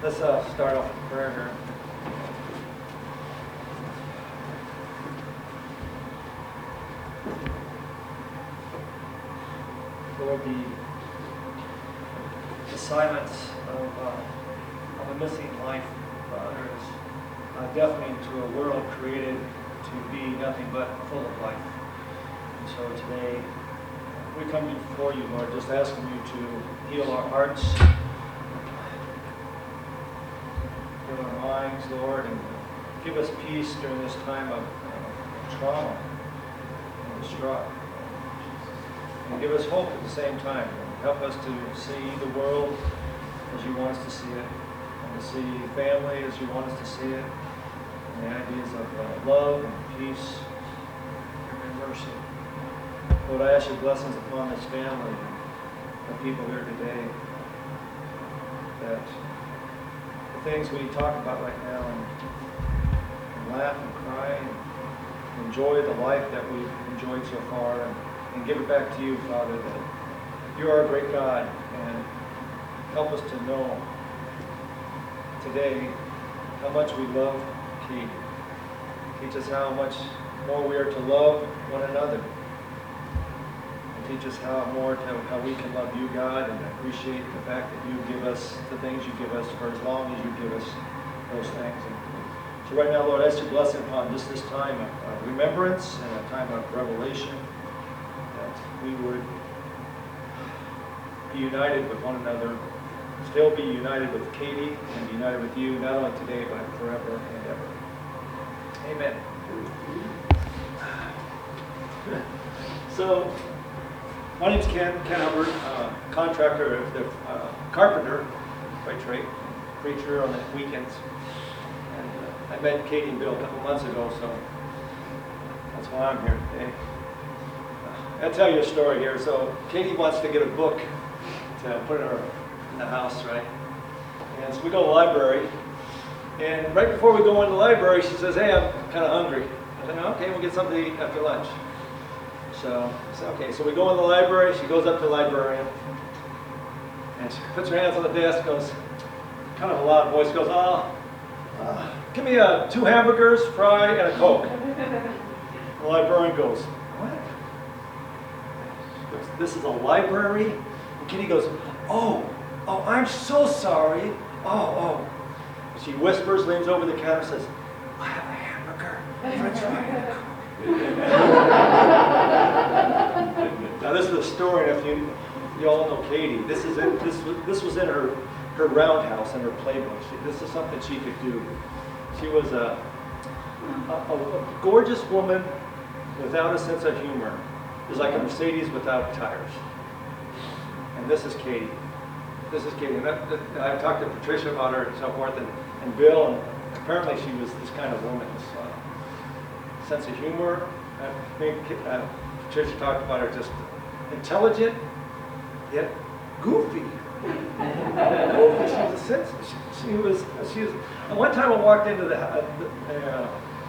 Let's start off with prayer here. Lord, the assignments of a missing life, Father, is deafening to a world created to be nothing but full of life. And so today, we come before you, Lord, just asking you to heal our hearts, heal our minds, Lord, and give us peace during this time of trauma and distraught. And give us hope at the same time. Help us to see the world as you want us to see it, and to see family as you want us to see it, and the ideas of love and peace and mercy. Lord, I ask your blessings upon this family and the people here today, that the things we talk about right now, and laugh and cry and enjoy the life that we've enjoyed so far, and give it back to you, Father, that You are a great God, and help us to know today how much we love Caty. Teach us how much more we are to love one another. And teach us how we can love you, God, and appreciate the fact that you give us the things you give us for as long as you give us those things. And so right now, Lord, I ask your blessing upon just this time of remembrance and a time of revelation, that we would be united with one another, still be united with Caty, and be united with you, not only today, but forever and ever. Amen. So, my name's Ken Hubbard, contractor, carpenter by trade, preacher on the weekends. And I met Caty and Bill a couple months ago, so that's why I'm here today. I'll tell you a story here. So, Caty wants to get a book to put in the house, right? And so we go to the library, and right before we go into the library, she says, "Hey, I'm kind of hungry." I said, "Okay, we'll get something to eat after lunch." So I said, "Okay." So we go in the library. She goes up to the librarian, and she puts her hands on the desk, goes, kind of a loud voice, goes, "Give me 2 hamburgers, fry, and a Coke." The librarian goes, "What?" She goes, "This is a library?" And Caty goes, Oh, I'm so sorry. Oh. She whispers, leans over the counter, says, "I have a hamburger, french fry, and a Coke." Now this is a story, if you all know Caty, this was in her roundhouse, in her playbook. This is something she could do. She was a gorgeous woman without a sense of humor. It was like a Mercedes without tires. And this is Caty. This is Caty. And I've talked to Patricia about her and so forth, and Bill, and apparently she was this kind of woman, this sense of humor. Patricia talked about her just intelligent, yet goofy. She was. One time I walked into the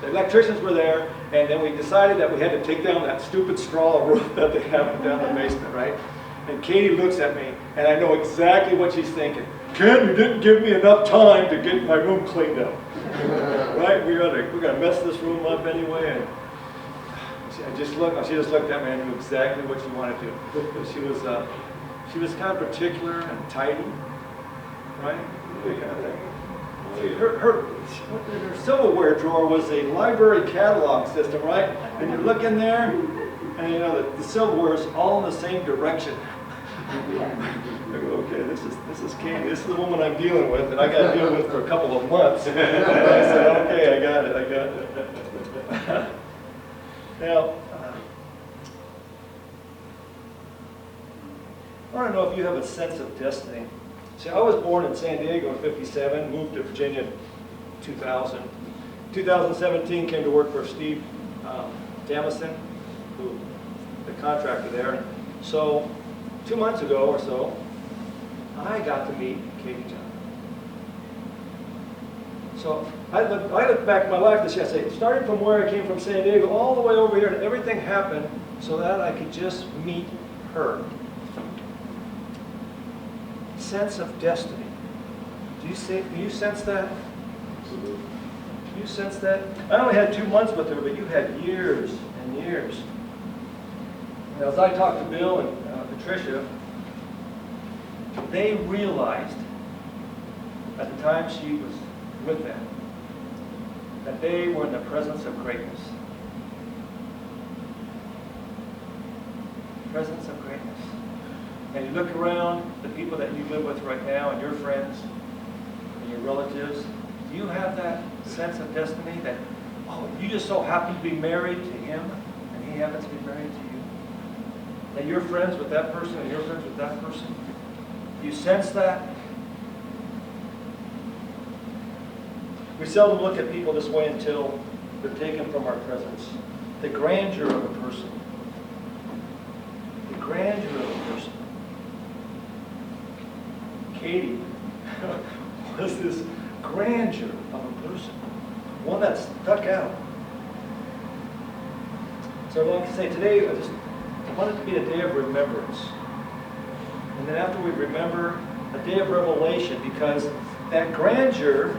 electricians were there, and then we decided that we had to take down that stupid straw roof that they have down the basement, right? And Caty looks at me, and I know exactly what she's thinking. "Ken, you didn't give me enough time to get my room cleaned up." Right? We're gonna mess this room up anyway. And she just looked at me and knew exactly what she wanted to. She was kind of particular and tidy, right? That kind of thing. Her silverware drawer was a library catalog system, right? And you look in there, and you know the silverware is all in the same direction. I go, "Okay, this is Caty. This is the woman I'm dealing with, and I got to deal with for a couple of months." And I said, "Okay, I got it." Now, I want to know if you have a sense of destiny. See, I was born in San Diego in '57, moved to Virginia in 2000. 2017, came to work for Steve Jamison, the contractor there. So 2 months ago or so, I got to meet Caty John. So I look back at my life this year, I say, starting from where I came from San Diego all the way over here, and everything happened so that I could just meet her. Sense of destiny. Do you sense that? Do you sense that? I only had 2 months with her, but you had years and years. And as I talked to Bill and Patricia, they realized at the time she was with them that they were in the presence of greatness. Presence of greatness. And you look around the people that you live with right now, and your friends, and your relatives, do you have that sense of destiny that, you just so happen to be married to him, and he happens to be married to you? That you're friends with that person, and you're friends with that person? Do you sense that? We seldom look at people this way until they're taken from our presence. The grandeur of a person. The grandeur of a person. Caty was this grandeur of a person. One that stuck out. So I'd like to say today, I want it to be a day of remembrance. And then after we remember a day of revelation, because that grandeur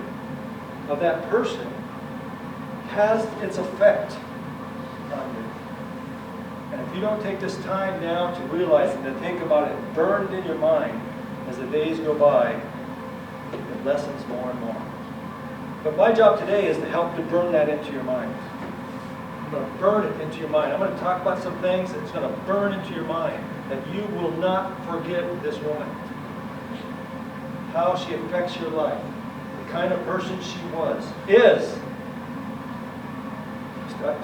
of that person has its effect on you. And if you don't take this time now to realize and to think about it, burn it in your mind as the days go by, it lessens more and more. But my job today is to help to burn that into your mind. I'm going to burn it into your mind. I'm going to talk about some things that's going to burn into your mind, that you will not forget this woman. How she affects your life. The kind of person she was. Is.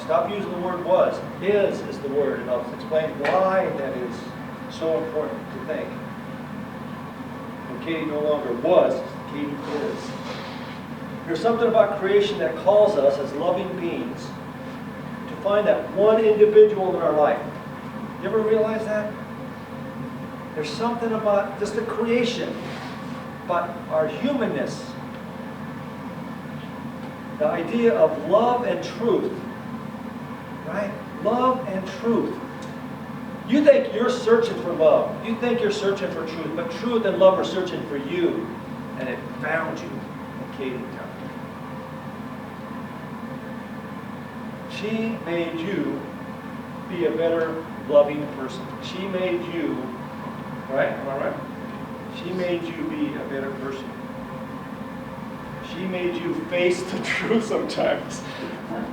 Stop using the word was. Is the word. And I'll explain why that is so important to think. And Caty no longer was. Caty is. There's something about creation that calls us as loving beings to find that one individual in our life. You ever realize that? There's something about just the creation, but our humanness. The idea of love and truth. Right? Love and truth. You think you're searching for love. You think you're searching for truth. But truth and love are searching for you. And it found you in Caty. She made you be a better loving person. She made you, right? Am I right? She made you be a better person. She made you face the truth sometimes.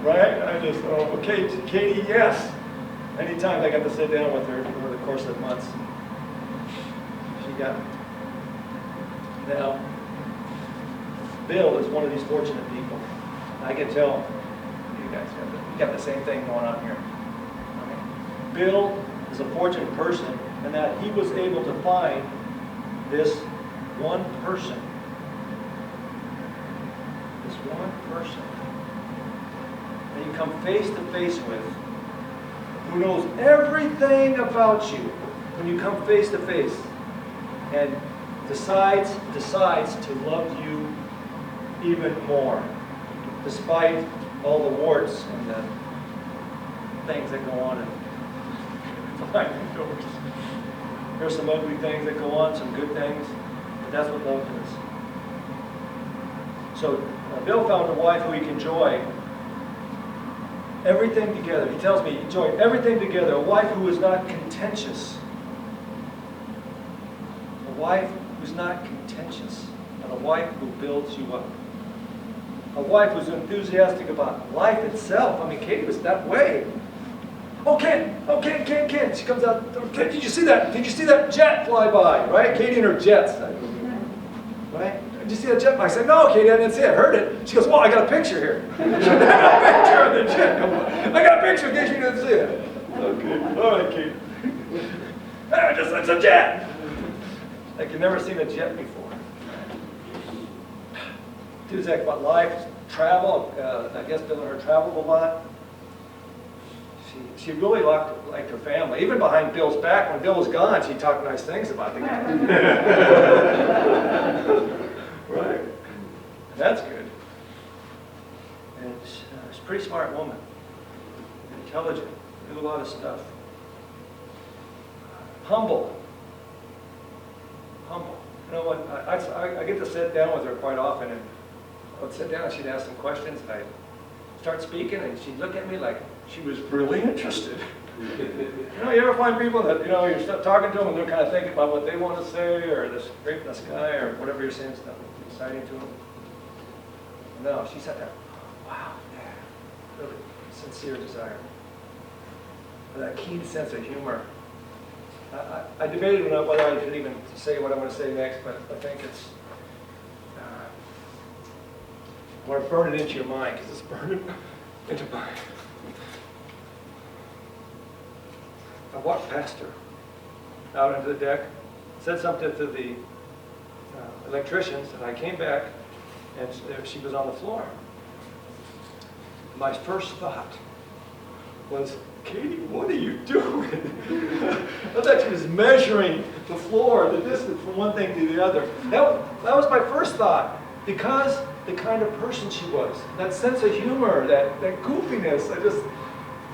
Right? I just, okay, Caty, yes. Anytime I got to sit down with her over the course of months, she got me. Now, Bill is one of these fortunate people. I can tell you guys got the same thing going on here. Okay. Bill is a fortunate person in that he was able to find this one person. This one person that you come face to face with, who knows everything about you when you come face to face, and decides to love you even more, despite all the warts and the things that go on behind the doors. There's some ugly things that go on, some good things, but that's what love is. So Bill found a wife who he can enjoy everything together. He tells me, enjoy everything together. A wife who is not contentious. A wife who's not contentious. And a wife who builds you up. A wife who's enthusiastic about life itself. I mean, Caty was that way. Oh, Ken! She comes out. Ken, did you see that? Did you see that jet fly by? Right? Caty and her jets. Right? Did you see that jet? I said, no, Caty, I didn't see it. I heard it. She goes, well, I got a picture here. I got a picture of the jet. I got a picture in case you didn't see it. Okay. All right, Caty. It's a jet. Like you've never seen a jet before. Enthusiastic about life, travel. I guess Bill and her traveled a lot. She really liked her family. Even behind Bill's back, when Bill was gone, she talked nice things about the guy. Right? That's good. And she's a pretty smart woman. Intelligent. Did a lot of stuff. Humble. You know what? I get to sit down with her quite often, and I would sit down and she'd ask some questions, and I'd start speaking, and she'd look at me like she was really interested. You know, you ever find people that, you know, you're talking to them and they're kind of thinking about what they want to say, or this grape in the sky, or whatever you're saying, stuff exciting to them? No, she sat there, wow, yeah, really sincere desire. With that keen sense of humor. I debated whether I should even say what I want to say next, but I think it's, I want to burn it into your mind, because it's burning into mine. I walked past her out into the deck, said something to the electricians, and I came back, and she was on the floor. My first thought was, Caty, what are you doing? I thought she was measuring the floor, the distance from one thing to the other. That was my first thought, because the kind of person she was, that sense of humor, that goofiness.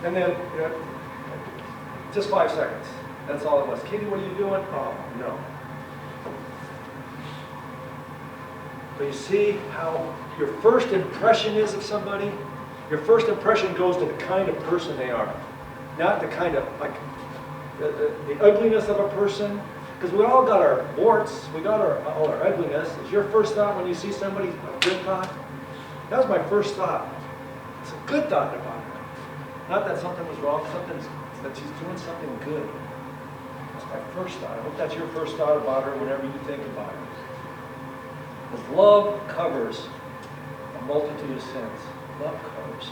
And then, you know, just 5 seconds. That's all it was. Caty, what are you doing? Oh, no. But you see how your first impression is of somebody? Your first impression goes to the kind of person they are. Not the kind of, like, the ugliness of a person. Because we all got our warts, we got all our ugliness. Is your first thought when you see somebody a good thought? That was my first thought. It's a good thought about her. Not that something was wrong, that she's doing something good. That's my first thought. I hope that's your first thought about her whenever you think about her. Because love covers a multitude of sins. Love covers.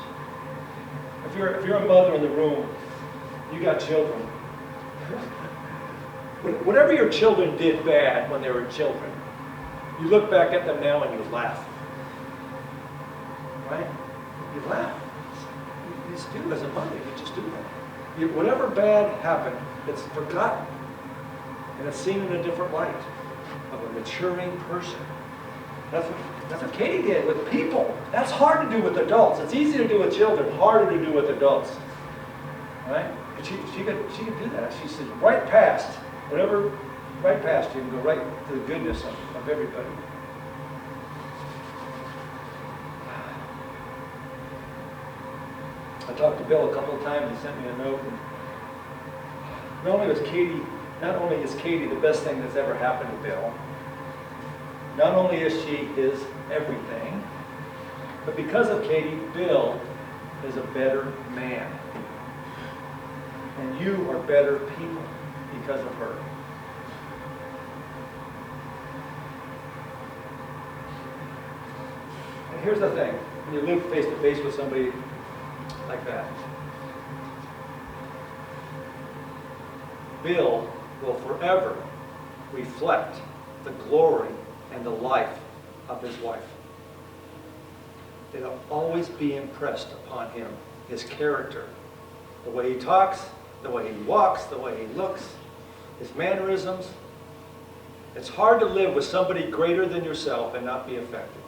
If you're a mother in the room, you got children. Whatever your children did bad when they were children, you look back at them now and you laugh. Right? You laugh. You just do as a mother. You just do that. Whatever bad happened, it's forgotten. And it's seen in a different light of a maturing person. That's what Caty did with people. That's hard to do with adults. It's easy to do with children, harder to do with adults. Right? But she could do that. She said, right past, whatever, right past you and go right to the goodness of everybody. I talked to Bill a couple of times. He sent me a note. And not only is Caty the best thing that's ever happened to Bill, not only is she his everything, but because of Caty, Bill is a better man. And you are better people because of her. And here's the thing, when you live face to face with somebody like that, Bill will forever reflect the glory and the life of his wife. It'll always be impressed upon him, his character, the way he talks, the way he walks, the way he looks, his mannerisms. It's hard to live with somebody greater than yourself and not be affected.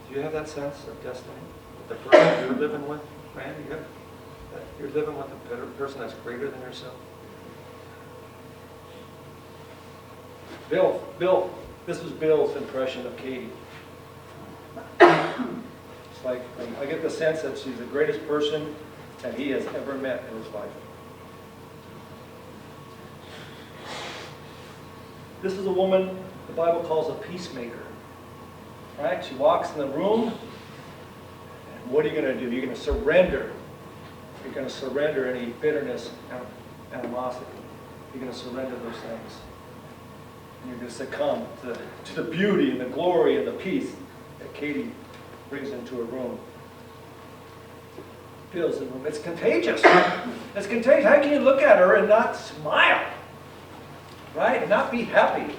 Do you have that sense of destiny? The person you're living with, Randy, you're living with a better person that's greater than yourself? Bill, this was Bill's impression of Caty. It's like, I get the sense that she's the greatest person that he has ever met in his life. This is a woman the Bible calls a peacemaker. Right? She walks in the room, and what are you going to do? You're going to surrender. You're going to surrender any bitterness, animosity. You're going to surrender those things. And you're going to succumb to the beauty and the glory and the peace that Caty brings into a room. Fills the room. It's contagious. It's contagious. How can you look at her and not smile? Right? And not be happy?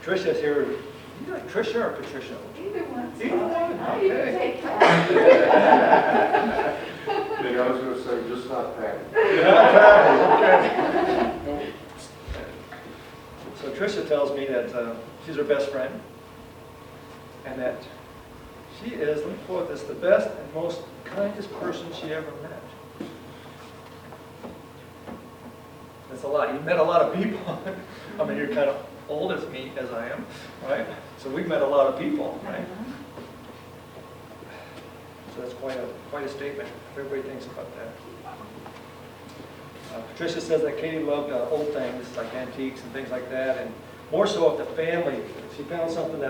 Tricia's here. You like Tricia or Patricia? Either one. Either one? Okay. Take that. I was going to say, just not Patty. Okay. So Tricia tells me that she's her best friend, and that she is, let me quote this, the best and most kindest person she ever met. That's a lot. You've met a lot of people. I mean, you're kind of old as me as I am, right? So we've met a lot of people, right? So that's quite a statement. Everybody thinks about that. Patricia says that Caty loved old things like antiques and things like that, and more so of the family. She found something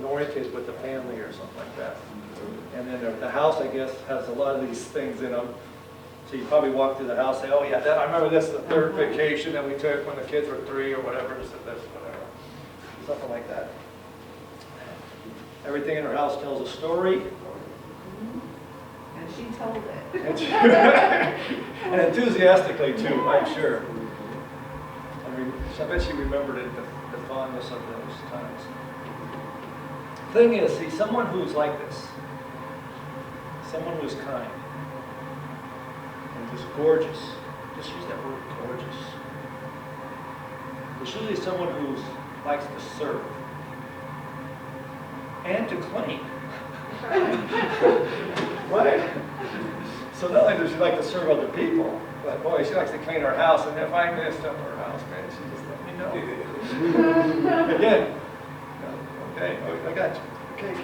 oriented with the family or something like that. And then the house, I guess, has a lot of these things in them. So you probably walk through the house and say, oh yeah, I remember this, the third vacation that we took when the kids were 3 or whatever, this, whatever. Something like that. Everything in her house tells a story. And she told it. And enthusiastically too, I'm sure. I bet she remembered it, the fondness of those times. The thing is, see, someone who's like this, someone who's kind, and just gorgeous, just use that word, gorgeous. There's usually someone who likes to serve and to clean. Right? So not only does she like to serve other people, But boy, she likes to clean her house, and if I messed up her house, man, she just let me know. Again, okay, I got you. Okay,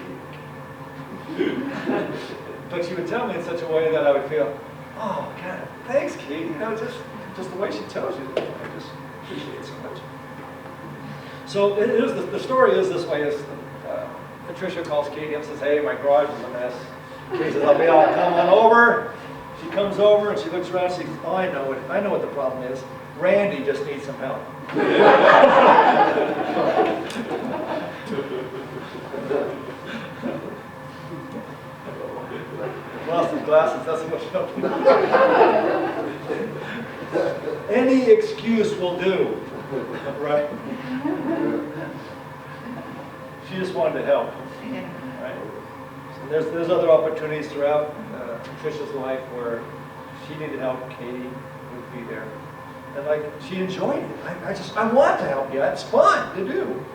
but she would tell me in such a way that I would feel, oh God, thanks, Katie. You know, just the way she tells you, I just appreciate it so much. So the story is this way: is Patricia calls Katie up and says, "Hey, my garage is a mess." Katie says, "I'll come on over." She comes over and she looks around and she says, "Oh, I know what the problem is. Randy just needs some help." Lost his glasses, that's what helped. Any excuse will do, right? She just wanted to help, right? So there's other opportunities throughout Patricia's life where she needed help. Katie would be there, and like she enjoyed it. I want to help you. It's fun to do.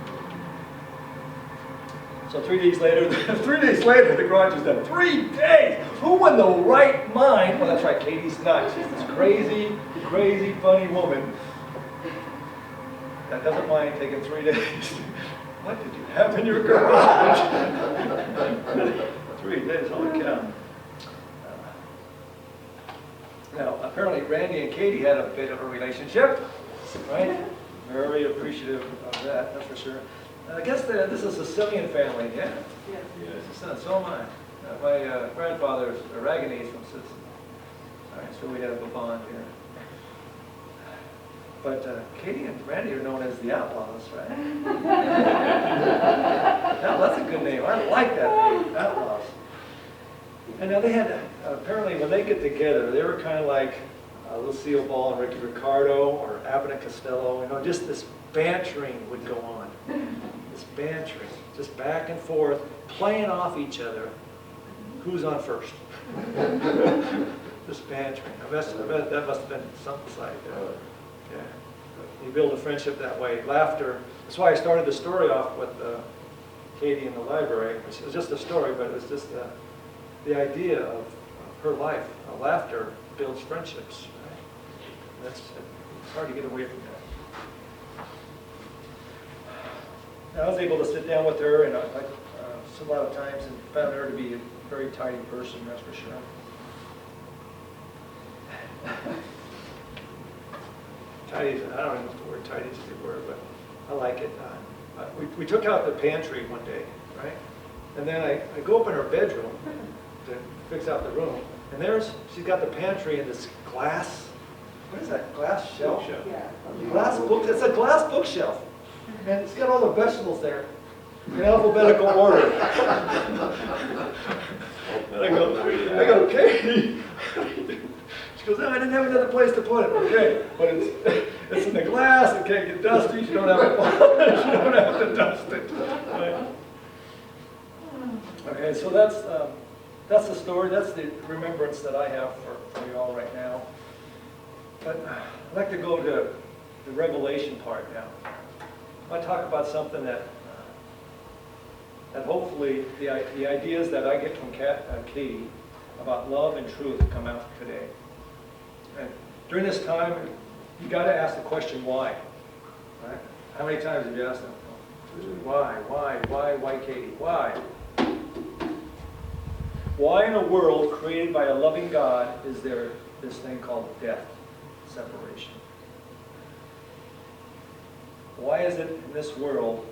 So 3 days later, the garage is done. 3 days! Who in the right mind? Well, that's right, Katie's nuts. She's this crazy, funny woman that doesn't mind taking 3 days. What did you have in your garage? 3 days, holy cow. Now, apparently Randy and Katie had a bit of a relationship, right? Very appreciative of that, that's for sure. I guess this is a Sicilian family, yeah? Yes. So am I. My grandfather's Aragonese from Sicily. All right, so we have a bond here. But Katie and Randy are known as the Outlaws, right? Now, that's a good name. I like that name, Outlaws. And now they had, apparently when they get together, they were kind of like Lucille Ball and Ricky Ricardo or Abbott and Costello. You know, just this bantering would go on. This bantering, just back and forth, playing off each other. Who's on first? This bantering. I bet that must have been something like that. Yeah. You build a friendship that way. Laughter. That's why I started the story off with Katie in the library. It was just a story, but it was just the idea of her life. Laughter builds friendships. Right? It's hard to get away from that. I was able to sit down with her, and a lot of times, and found her to be a very tidy person, that's for sure. Tidy, I don't know if the word tidy is a good word, but I like it. We took out the pantry one day, right? And then I go up in her bedroom to fix out the room, and she's got the pantry in this glass, what is that, glass shelf? Yeah. Glass book, it's a glass bookshelf. And it's got all the vegetables there in alphabetical order. And I go, Katie. She goes, no, I didn't have another place to put it. Okay, but it's in the glass, it can't get dusty, you don't have to, you don't have to dust it. Right? Okay, so that's the story, that's the remembrance that I have for you all right now. But I'd like to go to the revelation part now. I want to talk about something that hopefully the ideas that I get from Katie about love and truth come out today. And during this time, you got to ask the question why. Right? How many times have you asked them? Why, Katie? Why? Why in a world created by a loving God is there this thing called death, separation? Why is it in this world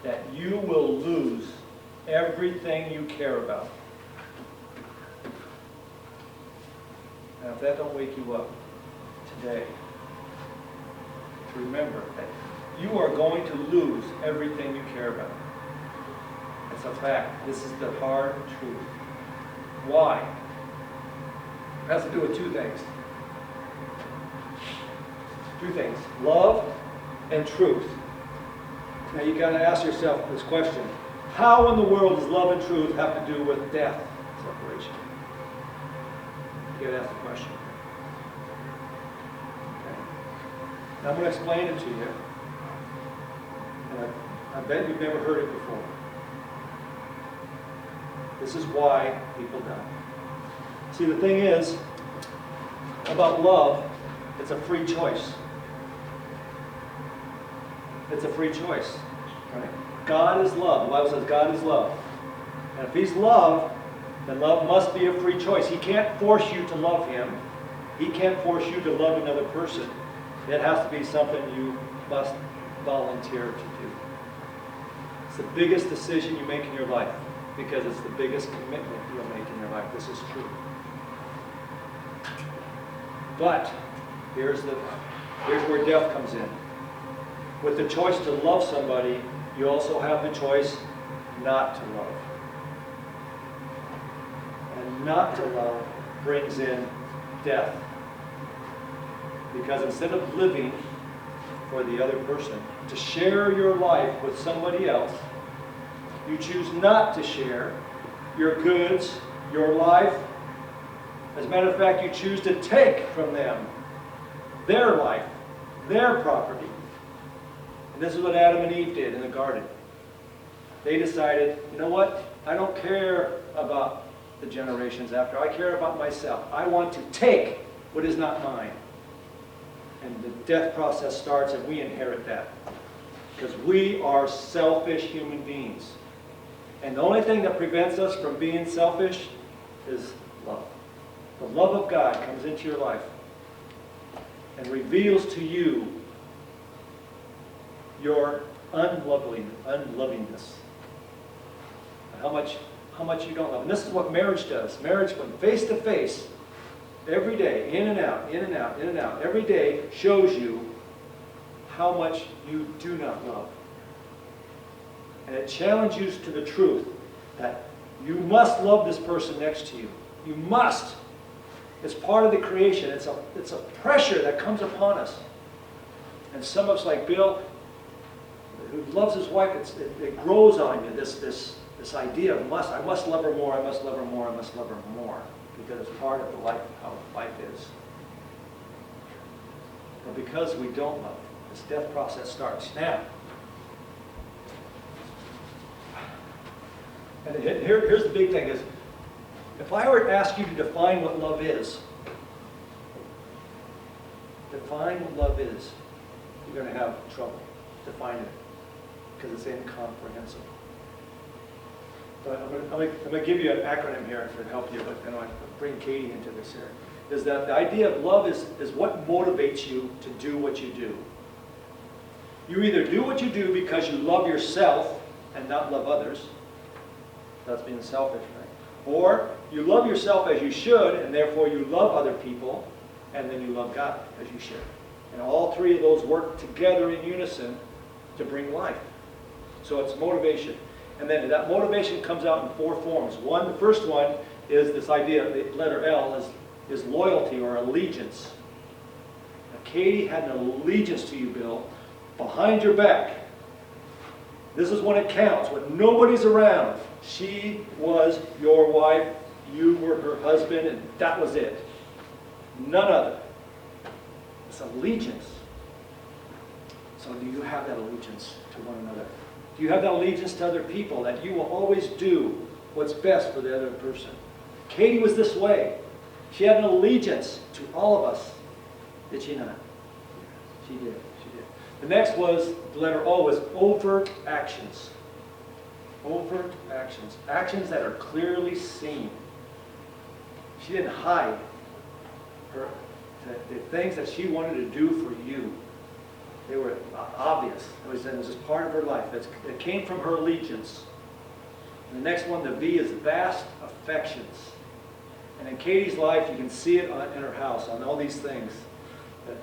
that you will lose everything you care about? Now, if that don't wake you up today, to remember that you are going to lose everything you care about. It's a fact. This is the hard truth. Why? It has to do with two things. Two things. Love and truth. Now you got to ask yourself this question. How in the world does love and truth have to do with death, separation? You got to ask the question. Okay. Now I'm going to explain it to you. And I bet you've never heard it before. This is why people die. See, the thing is, about love, it's a free choice. It's a free choice. Right? God is love. The Bible says God is love. And if He's love, then love must be a free choice. He can't force you to love Him. He can't force you to love another person. It has to be something you must volunteer to do. It's the biggest decision you make in your life because it's the biggest commitment you'll make in your life. This is true. But here's where death comes in. With the choice to love somebody, you also have the choice not to love. And not to love brings in death. Because instead of living for the other person, to share your life with somebody else, you choose not to share your goods, your life. As a matter of fact, you choose to take from them their life, their property. And this is what Adam and Eve did in the garden. They decided, you know what? I don't care about the generations after. I care about myself. I want to take what is not mine. And the death process starts and we inherit that. Because we are selfish human beings. And the only thing that prevents us from being selfish is love. The love of God comes into your life and reveals to you your unlovingness. How much you don't love. And this is what marriage does. Marriage, when face to face, every day, in and out, in and out, in and out, every day shows you how much you do not love. And it challenges you to the truth that you must love this person next to you. You must. It's part of the creation. It's a pressure that comes upon us. And some of us, like Bill, who loves his wife, it grows on you, this idea of must. I must love her more, I must love her more, I must love her more. Because it's part of the life, how life is. But because we don't love, this death process starts. Now, and here's the big thing is, if I were to ask you to define what love is, you're going to have trouble defining it because it's incomprehensible. But I'm going to give you an acronym here to help you, but then I'll bring Caty into this here. Is that the idea of love is what motivates you to do what you do. You either do what you do because you love yourself and not love others. That's being selfish, right? Or you love yourself as you should, and therefore you love other people, and then you love God as you should. And all three of those work together in unison to bring life. So it's motivation. And then that motivation comes out in four forms. The first one is this idea, the letter L is loyalty or allegiance. Now, Caty had an allegiance to you, Bill, behind your back. This is when it counts, when nobody's around. She was your wife, you were her husband, and that was it. None other. It's allegiance. So do you have that allegiance to one another? Do you have that allegiance to other people, that you will always do what's best for the other person? Caty was this way. She had an allegiance to all of us. Did she not? She did. She did. The next was, the letter O, was overt actions. Overt actions. Actions that are clearly seen. She didn't hide the things that she wanted to do for you. They were obvious. It was just part of her life. It came from her allegiance. And the next one, the V, is vast affections. And in Caty's life, you can see it in her house, on all these things.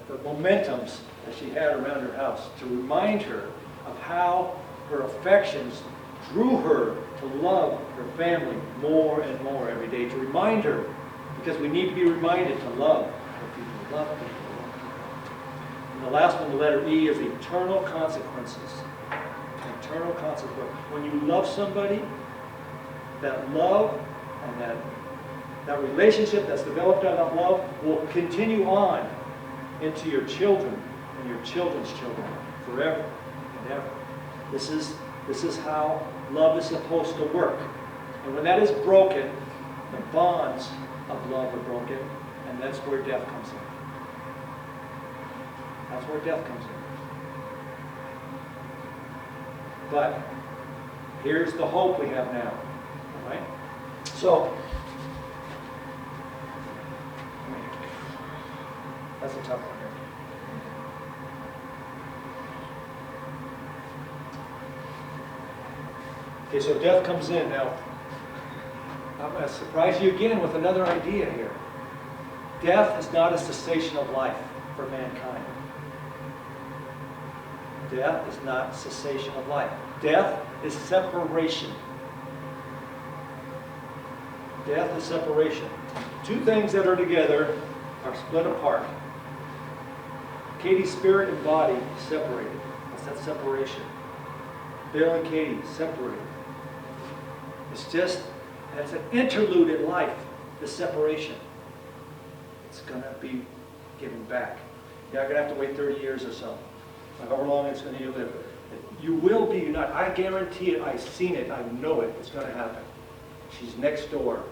The momentums that she had around her house to remind her of how her affections drew her to love her family more and more every day. To remind her, because we need to be reminded to love people, love people. And the last one, the letter E, is eternal consequences. Eternal consequences. When you love somebody, that love and that relationship that's developed out of love will continue on into your children and your children's children forever and ever. This is how love is supposed to work. And when that is broken, the bonds of love are broken, And that's where death comes in. That's where death comes in. But here's the hope we have now. All right? So, that's a tough one here. Okay, so death comes in. Now, I'm going to surprise you again with another idea here. Death is not a cessation of life for mankind. Death is not cessation of life. Death is separation. Death is separation. Two things that are together are split apart. Caty's spirit and body separated. That's that separation. Bill and Caty separated. It's an interlude in life, the separation. It's going to be given back. You're not going to have to wait 30 years or so. However long it's going to live. You will be united. I guarantee it. I've seen it. I know it. It's going to happen. She's next door.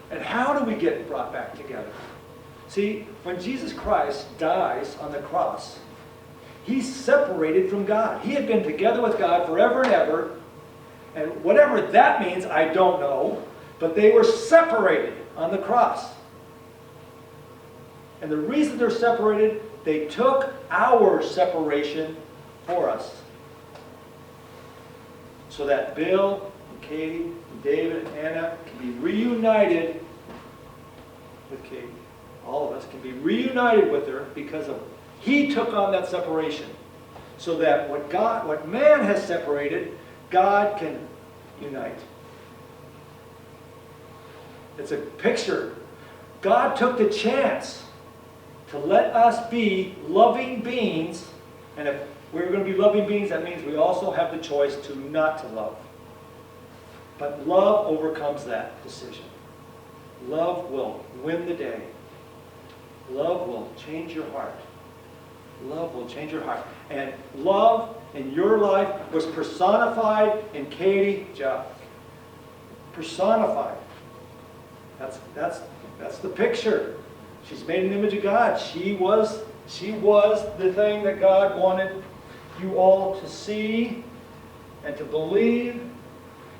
And how do we get brought back together? See, when Jesus Christ dies on the cross, He's separated from God. He had been together with God forever and ever. And whatever that means, I don't know. But they were separated on the cross. And the reason they're separated, they took our separation for us. So that Bill and Caty and David and Anna can be reunited with Caty. All of us can be reunited with her because of He took on that separation. So that what man has separated, God can unite. It's a picture. God took the chance to let us be loving beings. And if we're going to be loving beings, that means we also have the choice to not to love. But love overcomes that decision. Love will win the day. Love will change your heart. Love will change your heart. And love in your life was personified in Caty Joppich. Personified. That's the picture. She's made an image of God. She was the thing that God wanted you all to see and to believe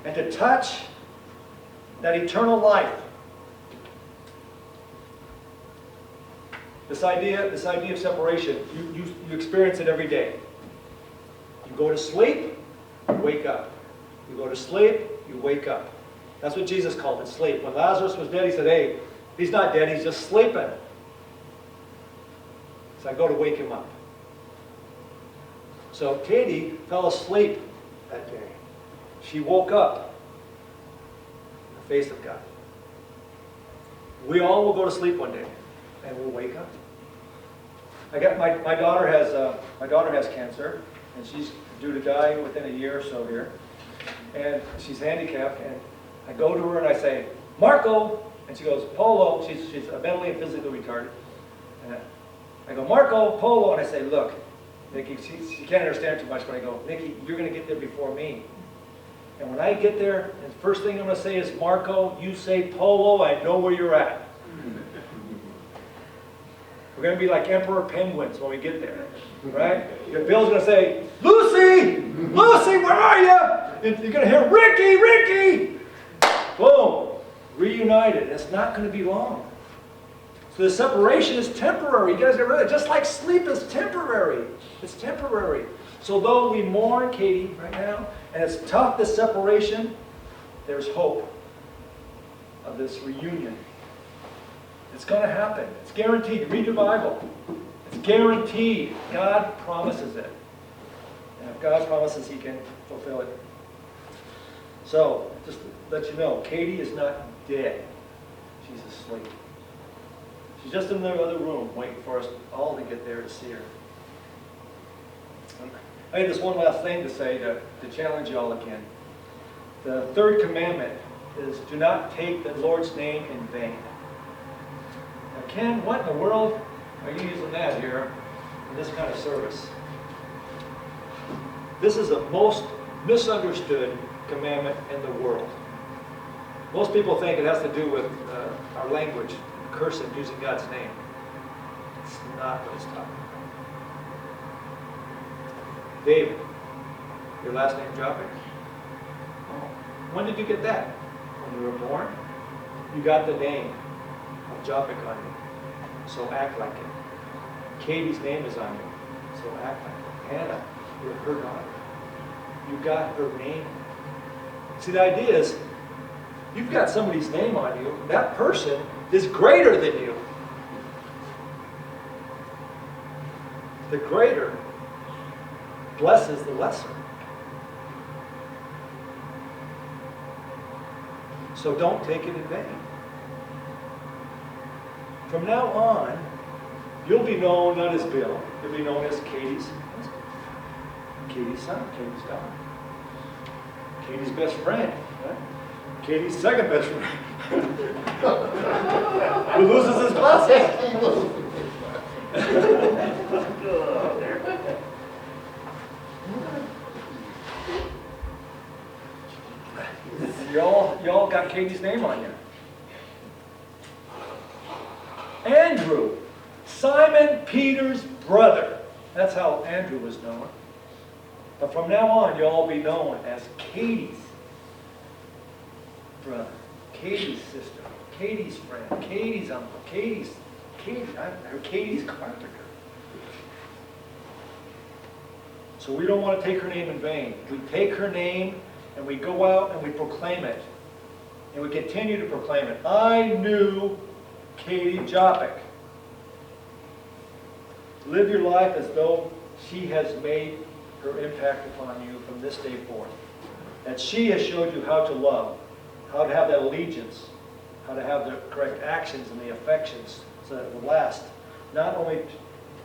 and to touch, that eternal life. This idea of separation, you experience it every day. You go to sleep, you wake up. You go to sleep, you wake up. That's what Jesus called it, sleep. When Lazarus was dead, He said, hey, he's not dead, he's just sleeping. So I go to wake him up. So Caty fell asleep that day. She woke up in the face of God. We all will go to sleep one day, and we'll wake up. I got my daughter has cancer, and she's due to die within a year or so here, and she's handicapped. And I go to her and I say, Marco, and she goes, Polo. She's mentally and physically retarded. And I go, Marco, Polo, and I say, look, Nikki, she can't understand too much, but I go, Nikki, you're going to get there before me. And when I get there, the first thing I'm going to say is, Marco, you say Polo, I know where you're at. We're going to be like emperor penguins when we get there, right? Bill's going to say, Lucy, Lucy, where are you? And you're going to hear, Ricky, Ricky. Boom, reunited. It's not going to be long. So the separation is temporary. You guys get rid of it. Just like sleep is temporary. It's temporary. So though we mourn Caty right now, and it's tough, this separation, there's hope of this reunion. It's going to happen. It's guaranteed. Read your Bible. It's guaranteed. God promises it. And if God promises, He can fulfill it. So, just to let you know, Caty is not dead. She's asleep. She's just in the other room waiting for us all to get there to see her. I have this one last thing to say to challenge you all again. The third commandment is, do not take the Lord's name in vain. Now, Ken, what in the world are you using that here in this kind of service? This is the most misunderstood commandment in the world. Most people think it has to do with our language, cursing, using God's name. It's not what it's talking about. David, your last name Joppich? When did you get that? When you were born? You got the name of Joppich on you, so act like it. Caty's name is on you, so act like it. Hannah, you're her daughter. You got her name. See, the idea is, you've got somebody's name on you. That person is greater than you. The greater blesses the lesser. So don't take it in vain. From now on, you'll be known not as Bill. You'll be known as Caty's son, Caty's daughter. Caty's best friend. Right? Caty's second best friend. Who loses his glasses. Y'all got Caty's name on you. Andrew, Simon Peter's brother. That's how Andrew was known. But from now on, you'll all be known as Caty's brother, Caty's sister, Caty's friend, Caty's uncle, Caty's carpenter. So we don't want to take her name in vain. We take her name and we go out and we proclaim it. And we continue to proclaim it. I knew Caty Joppich. Live your life as though she has made her impact upon you from this day forth. That she has showed you how to love, how to have that allegiance, how to have the correct actions and the affections so that it will last, not only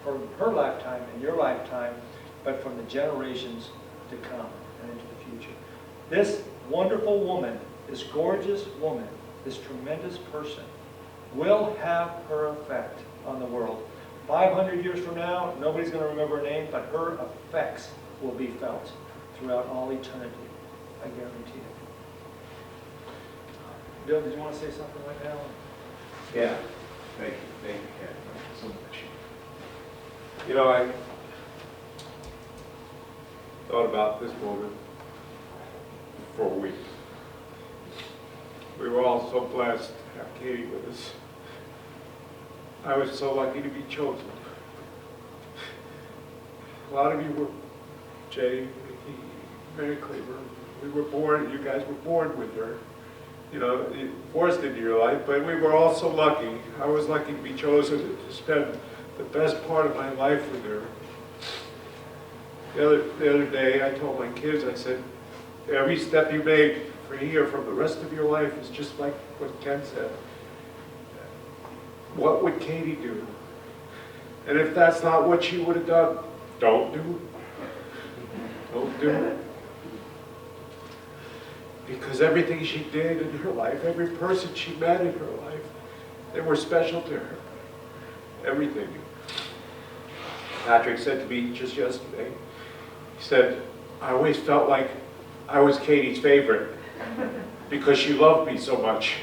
for her lifetime and your lifetime, but from the generations to come and into the future. This wonderful woman, this gorgeous woman, this tremendous person, will have her effect on the world. 500 years from now, nobody's going to remember her name, but her effects will be felt throughout all eternity. I guarantee it. Bill, did you want to say something right now? Yeah. Thank you, Ken, so much. You know, I thought about this moment for a week. We were all so blessed to have Caty with us. I was so lucky to be chosen. A lot of you were, Jay, Ricky, Mary Cleaver, we were born, you guys were born with her. You know, forced into your life, but we were all so lucky. I was lucky to be chosen to spend the best part of my life with her. The other day, I told my kids, I said, every step you made for here from the rest of your life is just like what Ken said. What would Caty do? And if that's not what she would have done, don't do it. Don't do it. Because everything she did in her life, every person she met in her life, they were special to her. Everything. Patrick said to me just yesterday, he said, I always felt like I was Caty's favorite because she loved me so much.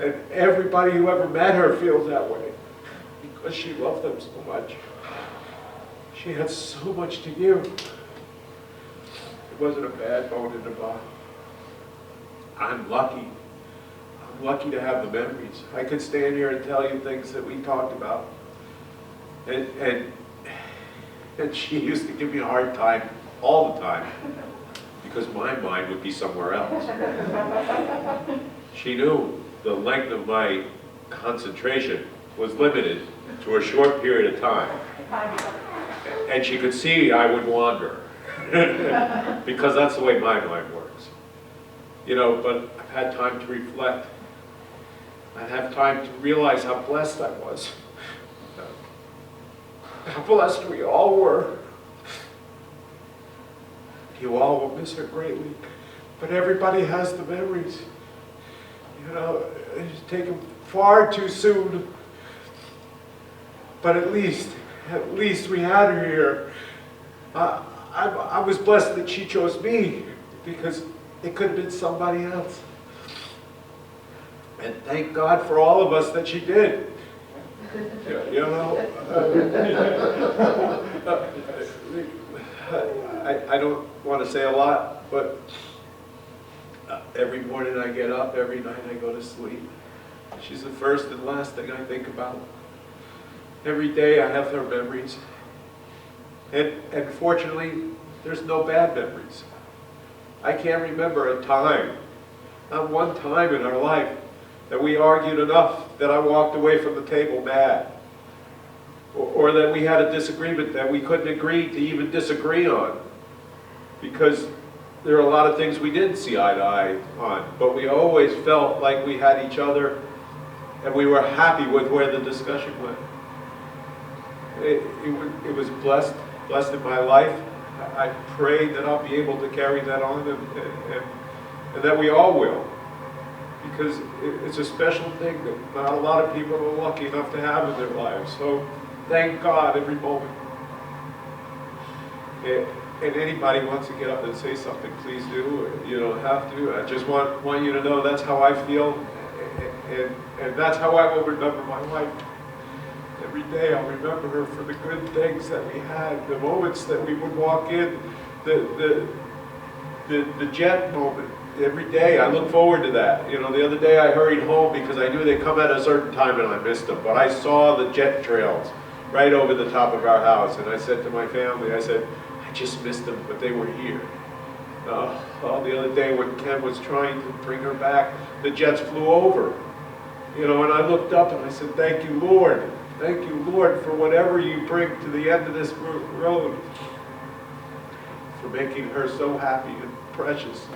And everybody who ever met her feels that way because she loved them so much. She had so much to give. It wasn't a bad bone in the body. I'm lucky. I'm lucky to have the memories. I could stand here and tell you things that we talked about. And she used to give me a hard time all the time because my mind would be somewhere else. She knew the length of my concentration was limited to a short period of time. And she could see I would wander. Because that's the way my mind works. You know, but I've had time to reflect. I've had time to realize how blessed I was. How blessed we all were. You all will miss her greatly, but everybody has the memories. You know, it's taken far too soon. But at least we had her here. I was blessed that she chose me because It could have been somebody else. And thank God for all of us that she did. You know, I don't want to say a lot, but every morning I get up, every night I go to sleep. She's the first and last thing I think about. Every day I have her memories. And fortunately, there's no bad memories. I can't remember a time, not one time in our life, that we argued enough that I walked away from the table mad. Or that we had a disagreement that we couldn't agree to even disagree on. Because there are a lot of things we didn't see eye to eye on. But we always felt like we had each other and we were happy with where the discussion went. It was blessed in my life. I pray that I'll be able to carry that on and that we all will. Because it's a special thing that not a lot of people are lucky enough to have in their lives. So thank God every moment. And anybody wants to get up and say something, please do. You don't have to. I just want you to know that's how I feel. And that's how I will remember my wife. Every day I'll remember her for the good things that we had, the moments that we would walk in, the jet moment. Every day I look forward to that. You know, the other day I hurried home because I knew they'd come at a certain time and I missed them. But I saw the jet trails right over the top of our house. And I said to my family, I said, I just missed them, but they were here. The other day when Ken was trying to bring her back, the jets flew over. You know, and I looked up and I said, thank you, Lord. Thank you, Lord, for whatever you bring to the end of this road. For making her so happy and precious.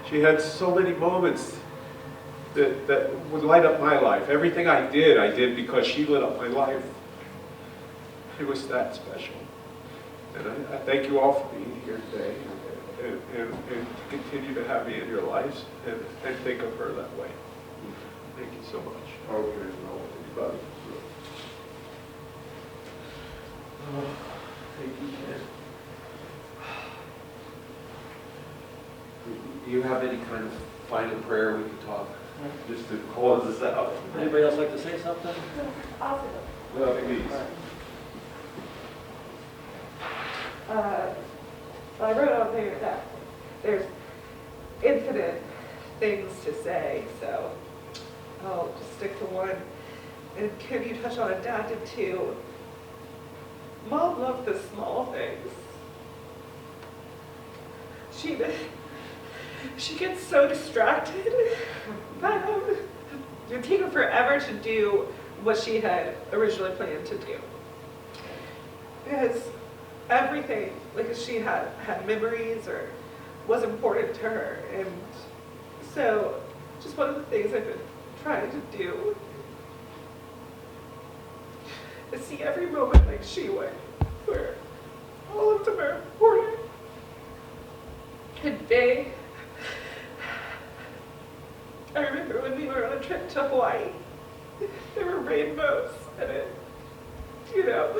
She had so many moments that would light up my life. Everything I did because she lit up my life. It was that special. And I thank you all for being here today and continue to have me in your lives and think of her that way. Thank you so much. Okay, no, anybody? Thank you, Ken. Do you have any kind of final prayer we can talk, just to close this out? Anybody else like to say something? Awesome. Well, please. I wrote on there that there's infinite things to say, so I'll just stick to one. And Kim, you touched on it, Dad did too. Mom loved the small things. She gets so distracted that it would take her forever to do what she had originally planned to do. Because everything, like she had memories or was important to her. And so just one of the things I've been trying to do is see every moment like she would, where all of them are important and big. I remember when we were on a trip to Hawaii, there were rainbows in it, you know.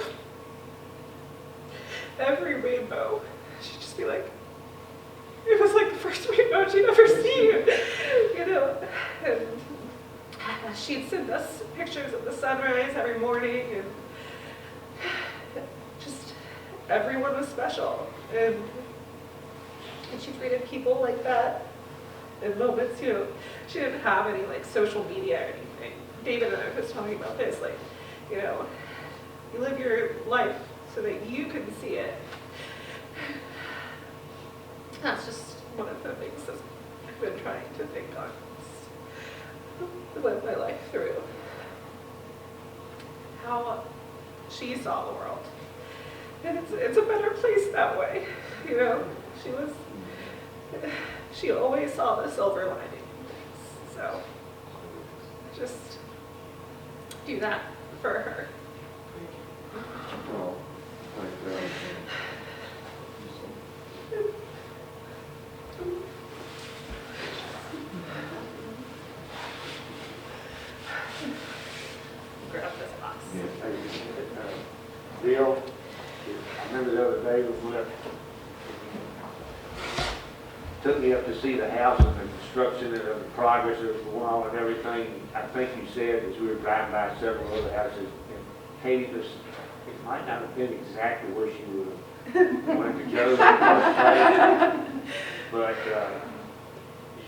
Every rainbow, she'd just be like, it was like the first rainbow she'd ever seen, you know. And she'd send us pictures of the sunrise every morning, and just everyone was special. And she treated people like that in moments, you know. She didn't have any like social media or anything. David and I were just talking about this, like, you know, you live your life so that you can see it. That's just one of the things that I've been trying to think on, to live my life through. How she saw the world. And it's a better place that way, you know. She always saw the silver lining in things. So just do that for her. No, like that. Grab this box. Bill, I remember the other day we went took me up to see the house and the construction and the progress of the wall and everything. I think you said as we were driving by several other houses, and Katie, it might not have been exactly where she would have wanted to go in the first place, but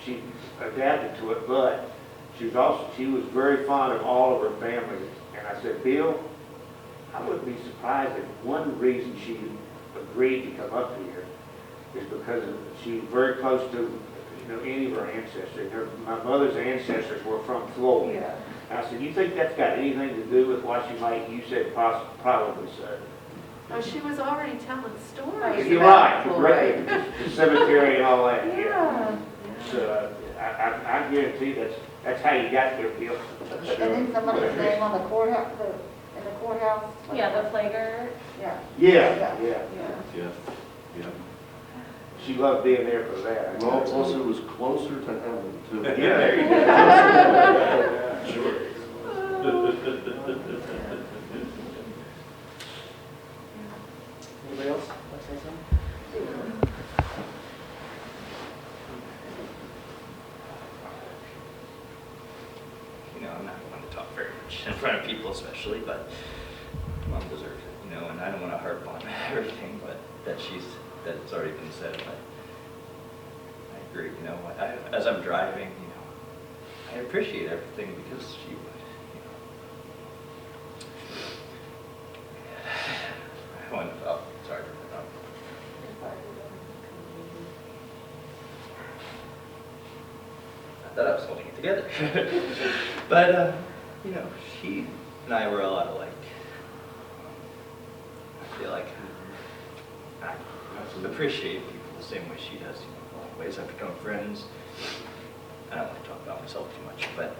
she adapted to it. But she was very fond of all of her family. And I said, Bill, I wouldn't be surprised if one reason she agreed to come up here is because she's very close to, any of her ancestors. My mother's ancestors were from Florida. Yeah. And I said, you think that's got anything to do with why she might, you said probably so. Oh, she was already telling stories. You're about right, Floyd. the cemetery and all that, Yeah. So I guarantee that's how you got there, Bill. And then somebody's name on the courthouse, in the courthouse? Yeah, the flager. Yeah. Yeah. Yeah. Yeah, yeah. She loved being there for that. Well, plus it was closer to heaven, too. Yeah, there you go. Sure. Anybody else? Want to say something? I'm not one to talk very much in front of people especially, but Mom deserves it, and I don't want to harp on everything, but that it's already been said, but I agree, as I'm driving, I appreciate everything because she would, I want to, sorry. I thought I was holding it together. But, she and I were a lot alike. I feel like I appreciate people the same way she does. In a lot of ways I've become friends. I don't want to talk about myself too much, but,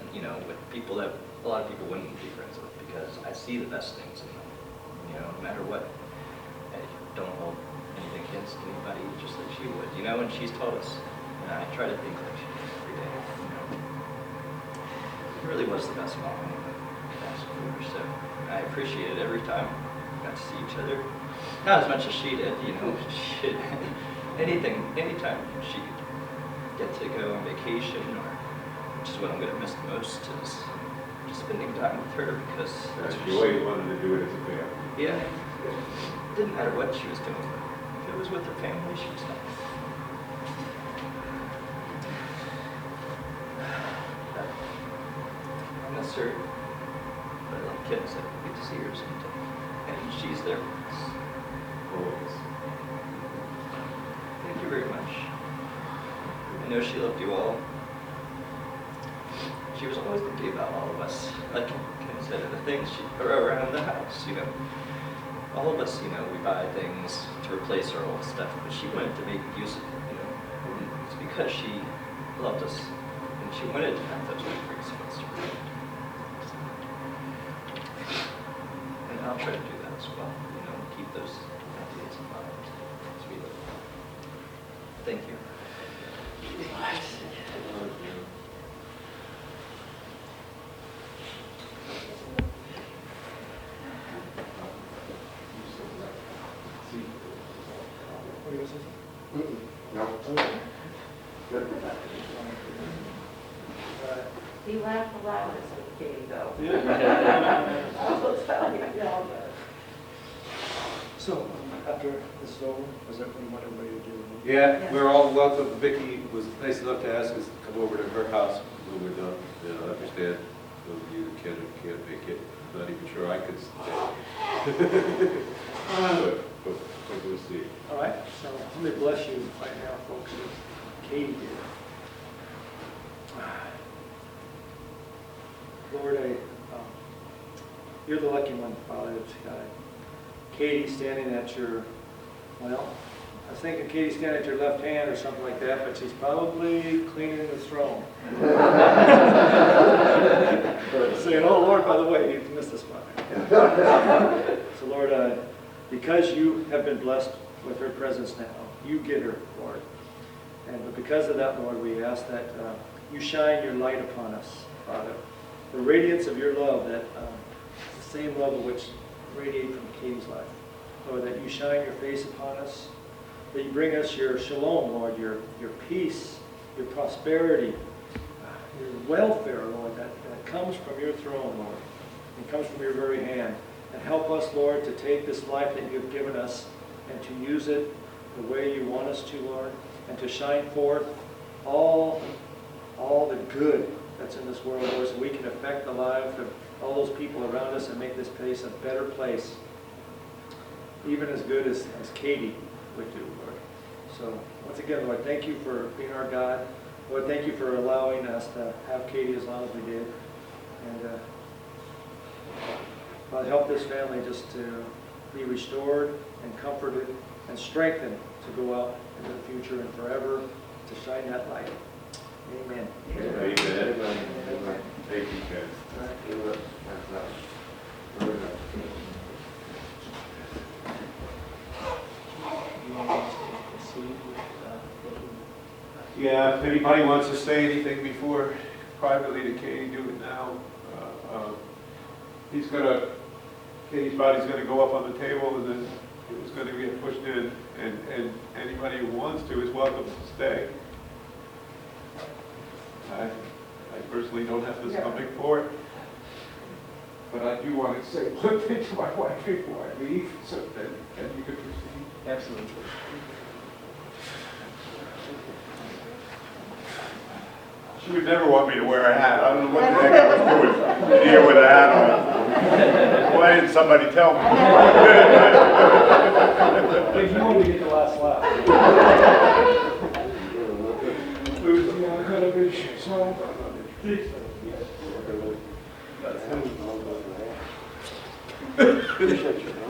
with people that a lot of people wouldn't be friends with because I see the best things in them. No matter what, I don't hold anything against anybody, just like she would, and she's taught us. And I try to think like she does every day, It really was the best mom I could ask for, so I appreciate it every time we got to see each other. Not as much as she did, anytime she could get to go on vacation, or which is what I'm going to miss the most, is just spending time with her because that's She always wanted to do it as a family. yeah. It didn't matter what she was doing, but if it was with her family, she was nice. I miss her, but like Kim said, we get to see her someday. And she's there with us. Always. Thank you very much. I know she loved you all. She was always thinking about all of us. Like Kim said, the things around the house, All of us, we buy things to replace our old stuff, but she wanted to make use of it, And it's because she loved us, and she wanted to have those memories for us to remember. And I'll try to do that as well, keep those ideas in mind as we live. Thank you. What do you say? No. Good. He laughed the loudest at Katie, though. Yeah. I'll tell you. So, after this is over, is that what you want everybody to do? Yeah, we're all welcome. Vicky was nice enough to ask us to come over to her house when we're done. And I understand those of you that can't make it. I'm not even sure I could stay. But we'll see. All right, so let me bless you right now, folks, as Katie did. Lord, you're the lucky one, Father, that's got Katie standing at your, well, I was thinking Katie standing at your left hand or something like that, but she's probably cleaning the throne. Saying, oh Lord, by the way, you missed this one. So Lord, because you have been blessed with her presence now, you get her, Lord. But because of that, Lord, we ask that you shine your light upon us, Father. The radiance of your love, that the same love of which radiate from Katie's life. Lord, that you shine your face upon us, that you bring us your shalom, Lord, your peace, your prosperity, your welfare, Lord, that comes from your throne, Lord, and comes from your very hand. And help us, Lord, to take this life that you've given us and to use it the way you want us to, Lord, and to shine forth all the good that's in this world, Lord, so we can affect the lives of all those people around us and make this place a better place, even as good as Caty would do, Lord. So, once again, Lord, thank you for being our God. Lord, thank you for allowing us to have Caty as long as we did. And Father, help this family just to be restored and comforted and strengthened to go out into the future and forever to shine that light. Amen. Amen. Amen. Thank you, Ken. Yeah, if anybody wants to say anything before privately to Caty, do it now. Caty's body's gonna go up on the table, and then it's gonna get pushed in, and anybody who wants to is welcome to stay. I personally don't have the stomach for it, but I do want to say one thing to my wife before I leave, so then you can proceed. Absolutely. She would never want me to wear a hat. I don't know what the heck I was doing here with a hat on. Why didn't somebody tell me? If you want to get the last laugh. Losing on television, so. Appreciate you.